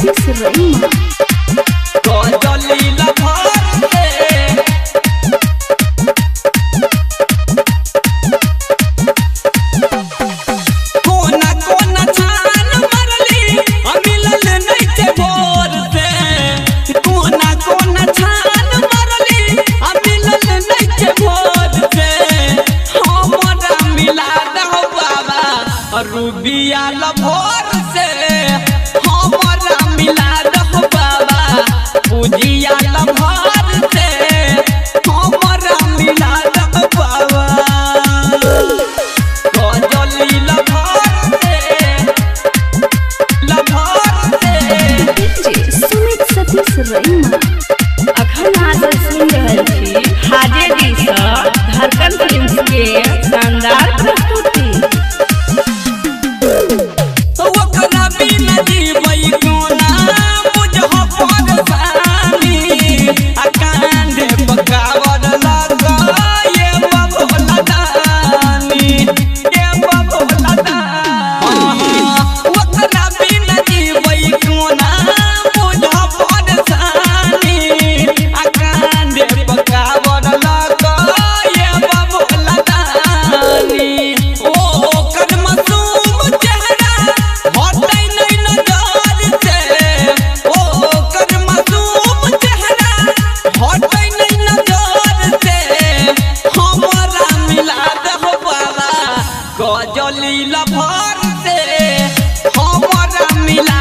Satish रईमा Ghazali lover कोना कोना छान मरली मिलल नहीं के भोर से कोना कोना छान मरली मिलल नहीं के भोर से हमरा मिला दहो बाबा रूबिया लभर से हमरा मिला दहो बाबा पूजिया लभर से हमरा मिला दहो बाबा गजली लभर से सुमित सतीश रईमा अखन आदर सुन रहल छी हाजे जी सँ धड़कन फिल्म्स के शानदार प्रस्तुति। ओकरा बिना जीवै कोना बुझह परेशानी आ कांधे पकावर लगाए बबोला दानी ए बबोला दानी ओकरा बिना जीवै कोना बुझह परेशानी आ कांधे पकावर लगाए बबोला दानी ओकर मासूम चेहरा हटै नहीं नजर से ओकर मासूम चेहरा हटै नहीं नजर से हमरा मिला दहो बाबा गजली लभर से हमरा मिला